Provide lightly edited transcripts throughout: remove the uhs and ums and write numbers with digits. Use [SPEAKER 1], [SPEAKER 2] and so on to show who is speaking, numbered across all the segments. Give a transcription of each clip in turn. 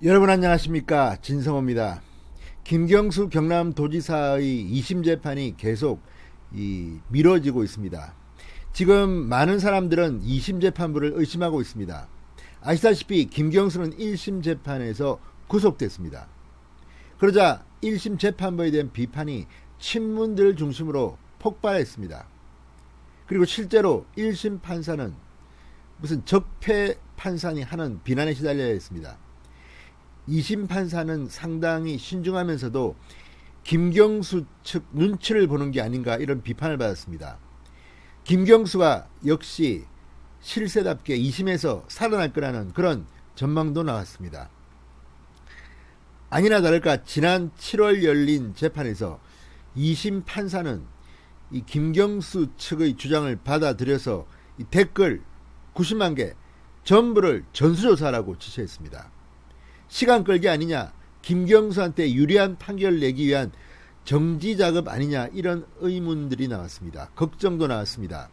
[SPEAKER 1] 여러분 안녕하십니까, 진성호입니다. 김경수 경남도지사의 2심 재판이 계속 미뤄지고 있습니다. 지금 많은 사람들은 2심 재판부를 의심하고 있습니다. 아시다시피 김경수는 1심 재판에서 구속됐습니다. 그러자 1심 재판부에 대한 비판이 친문들을 중심으로 폭발했습니다. 그리고 실제로 1심 판사는 무슨 적폐 판사니 하는 비난에 시달려야 했습니다. 2심 판사는 상당히 신중하면서도 김경수 측 눈치를 보는 게 아닌가 이런 비판을 받았습니다. 김경수가 역시 실세답게 2심에서 살아날 거라는 그런 전망도 나왔습니다. 아니나 다를까 지난 7월 열린 재판에서 2심 판사는 이 김경수 측의 주장을 받아들여서 이 댓글 90만 개 전부를 전수조사하라고 지시했습니다. 시간 끌기 아니냐, 김경수한테 유리한 판결을 내기 위한 정지 작업 아니냐, 이런 의문들이 나왔습니다. 걱정도 나왔습니다.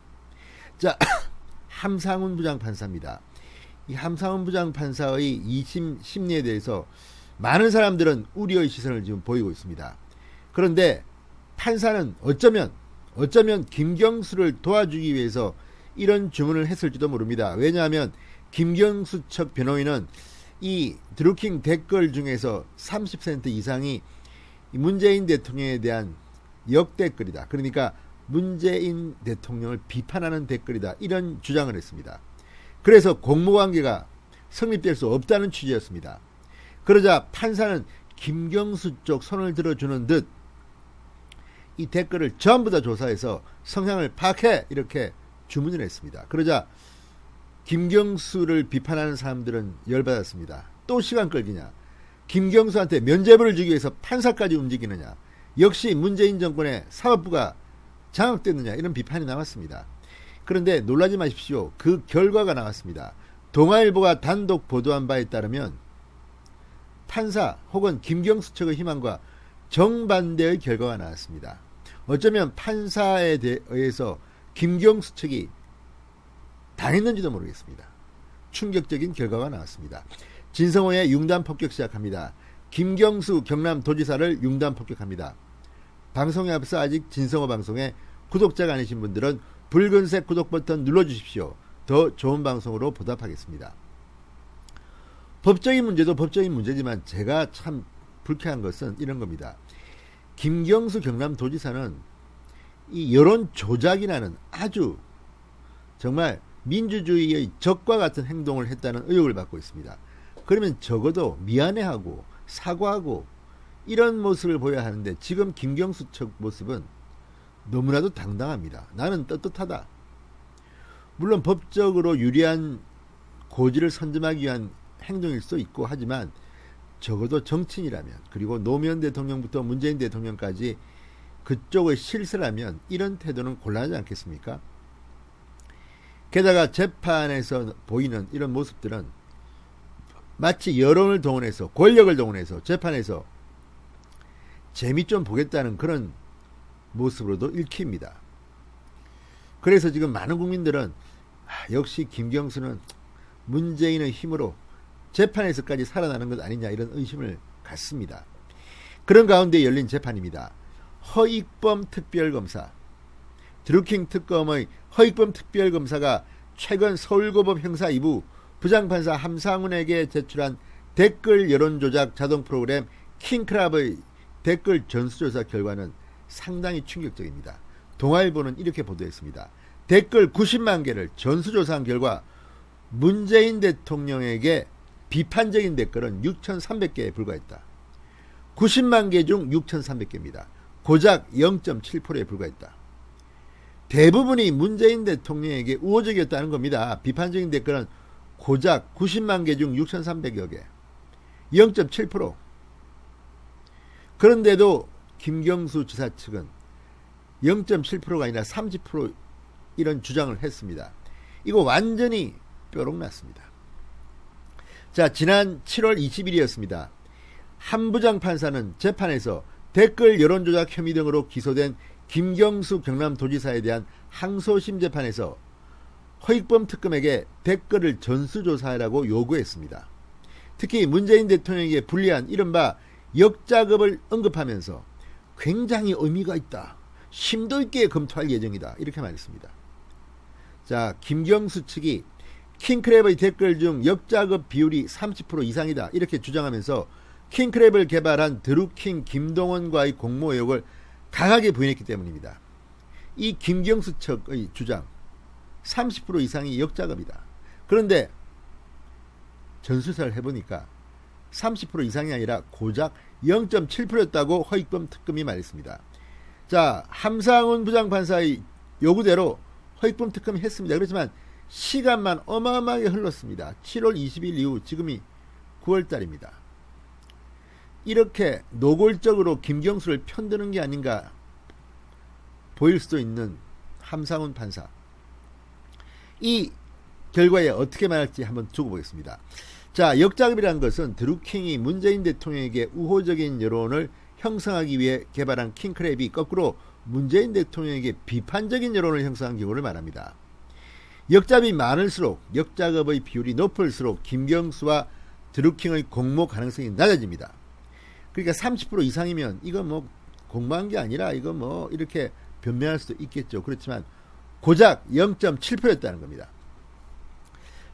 [SPEAKER 1] 자, 함상훈 부장판사입니다. 이 함상훈 부장판사의 2심 심리에 대해서 많은 사람들은 우려의 시선을 지금 보이고 있습니다. 그런데 판사는 어쩌면 김경수를 도와주기 위해서 이런 주문을 했을지도 모릅니다. 왜냐하면 김경수 측 변호인은 이 드루킹 댓글 중에서 30% 이상이 문재인 대통령에 대한 역댓글이다. 그러니까 문재인 대통령을 비판하는 댓글이다. 이런 주장을 했습니다. 그래서 공모관계가 성립될 수 없다는 취지였습니다. 그러자 판사는 김경수 쪽 손을 들어주는 듯 이 댓글을 전부 다 조사해서 성향을 파악해, 이렇게 주문을 했습니다. 그러자 김경수를 비판하는 사람들은 열받았습니다. 또 시간 끌기냐, 김경수한테 면죄부를 주기 위해서 판사까지 움직이느냐, 역시 문재인 정권의 사법부가 장악됐느냐, 이런 비판이 나왔습니다. 그런데 놀라지 마십시오. 그 결과가 나왔습니다. 동아일보가 단독 보도한 바에 따르면 판사 혹은 김경수 측의 희망과 정반대의 결과가 나왔습니다. 어쩌면 판사에 의해서 김경수 측이 당했는지도 모르겠습니다. 충격적인 결과가 나왔습니다. 진성호의 융단 폭격 시작합니다. 김경수 경남도지사를 융단 폭격합니다. 방송에 앞서 아직 진성호 방송에 구독자가 아니신 분들은 붉은색 구독 버튼 눌러주십시오. 더 좋은 방송으로 보답하겠습니다. 법적인 문제도 법적인 문제지만 제가 참 불쾌한 것은 이런 겁니다. 김경수 경남도지사는 이 여론 조작이라는 아주 정말 민주주의의 적과 같은 행동을 했다는 의혹을 받고 있습니다. 그러면 적어도 미안해하고 사과하고 이런 모습을 보여야 하는데 지금 김경수 측 모습은 너무나도 당당합니다. 나는 떳떳하다. 물론 법적으로 유리한 고지를 선점하기 위한 행동일 수도 있고 하지만 적어도 정치인이라면, 그리고 노무현 대통령부터 문재인 대통령까지 그쪽의 실세라면 이런 태도는 곤란하지 않겠습니까? 게다가 재판에서 보이는 이런 모습들은 마치 여론을 동원해서, 권력을 동원해서 재판에서 재미 좀 보겠다는 그런 모습으로도 읽힙니다. 그래서 지금 많은 국민들은 역시 김경수는 문재인의 힘으로 재판에서까지 살아나는 것 아니냐, 이런 의심을 갖습니다. 그런 가운데 열린 재판입니다. 허익범 특별검사, 드루킹 특검의 허익범 특별검사가 최근 서울고법 형사 2부 부장판사 함상훈에게 제출한 댓글 여론조작 자동 프로그램 킹크랍의 댓글 전수조사 결과는 상당히 충격적입니다. 동아일보는 이렇게 보도했습니다. 댓글 90만 개를 전수조사한 결과 문재인 대통령에게 비판적인 댓글은 6,300개에 불과했다. 90만 개 중 6,300개입니다. 고작 0.7%에 불과했다. 대부분이 문재인 대통령에게 우호적이었다는 겁니다. 비판적인 댓글은 고작 90만 개 중 6,300여 개, 0.7%. 그런데도 김경수 지사 측은 0.7%가 아니라 30% 이런 주장을 했습니다. 이거 완전히 뾰록났습니다. 자, 지난 7월 20일이었습니다. 한 부장판사는 재판에서 댓글 여론조작 혐의 등으로 기소된 김경수 경남도지사에 대한 항소심 재판에서 허익범 특검에게 댓글을 전수조사하라고 요구했습니다. 특히 문재인 대통령에게 불리한 이른바 역작업을 언급하면서 굉장히 의미가 있다, 심도 있게 검토할 예정이다, 이렇게 말했습니다. 자, 김경수 측이 킹크랩의 댓글 중 역작업 비율이 30% 이상이다, 이렇게 주장하면서 킹크랩을 개발한 드루킹 김동원과의 공모 의혹을 강하게 부인했기 때문입니다. 이 김경수 측의 주장 30% 이상이 역작업이다. 그런데 전수조사를 해보니까 30% 이상이 아니라 고작 0.7%였다고 허익범 특검이 말했습니다. 자, 함상훈 부장판사의 요구대로 허익범 특검이 했습니다. 그렇지만 시간만 어마어마하게 흘렀습니다. 7월 20일 이후 지금이 9월달입니다. 이렇게 노골적으로 김경수를 편드는 게 아닌가 보일 수도 있는 함상훈 판사, 이 결과에 어떻게 말할지 한번 두고 보겠습니다. 자, 역작업이라는 것은 드루킹이 문재인 대통령에게 우호적인 여론을 형성하기 위해 개발한 킹크랩이 거꾸로 문재인 대통령에게 비판적인 여론을 형성한 경우를 말합니다. 역작업이 많을수록, 역작업의 비율이 높을수록 김경수와 드루킹의 공모 가능성이 낮아집니다. 그러니까 30% 이상이면 이거 뭐 공모한 게 아니라 이거 뭐 이렇게 변명할 수도 있겠죠. 그렇지만 고작 0.7%였다는 겁니다.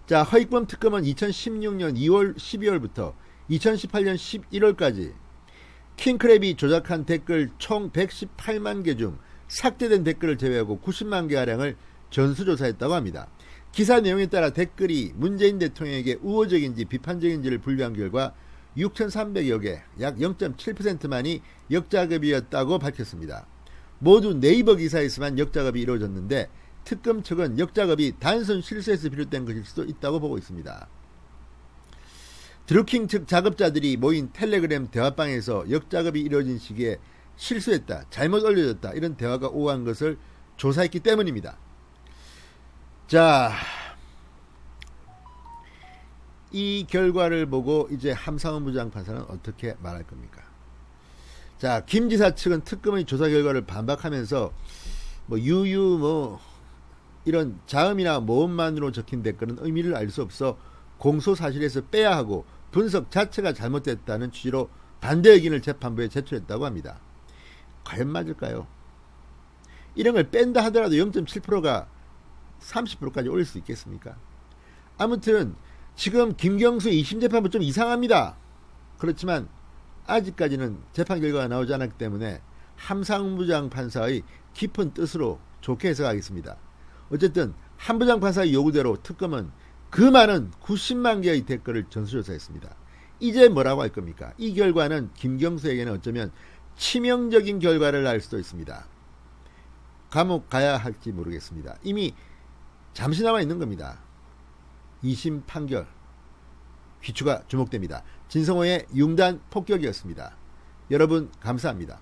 [SPEAKER 1] 자, 허익범 특검은 2016년 2월 12월부터 2018년 11월까지 킹크랩이 조작한 댓글 총 118만 개 중 삭제된 댓글을 제외하고 90만 개가량을 전수조사했다고 합니다. 기사 내용에 따라 댓글이 문재인 대통령에게 우호적인지 비판적인지를 분류한 결과 6,300여 개, 약 0.7%만이 역작업이었다고 밝혔습니다. 모두 네이버 기사에서만 역작업이 이루어졌는데 특검 측은 역작업이 단순 실수에서 비롯된 것일 수도 있다고 보고 있습니다. 드루킹 측 작업자들이 모인 텔레그램 대화방에서 역작업이 이루어진 시기에 실수했다, 잘못 올려졌다, 이런 대화가 오간 것을 조사했기 때문입니다. 자, 이 결과를 보고 이제 함상훈 부장판사는 어떻게 말할 겁니까? 자, 김 지사 측은 특검의 조사 결과를 반박하면서 이런 자음이나 모음만으로 적힌 댓글은 의미를 알 수 없어 공소 사실에서 빼야 하고 분석 자체가 잘못됐다는 취지로 반대 의견을 재판부에 제출했다고 합니다. 과연 맞을까요? 이런 걸 뺀다 하더라도 0.7%가 30%까지 올릴 수 있겠습니까? 아무튼 지금 김경수 2심 재판부 좀 이상합니다. 그렇지만 아직까지는 재판 결과가 나오지 않았기 때문에 함상훈 부장판사의 깊은 뜻으로 좋게 해석하겠습니다. 어쨌든 함 부장판사의 요구대로 특검은 그 많은 90만 개의 댓글을 전수조사했습니다. 이제 뭐라고 할 겁니까? 이 결과는 김경수에게는 어쩌면 치명적인 결과를 날 수도 있습니다. 감옥 가야 할지 모르겠습니다. 이미 잠시 남아 있는 겁니다. 2심 판결 귀추가 주목됩니다. 진성호의 융단 폭격이었습니다. 여러분 감사합니다.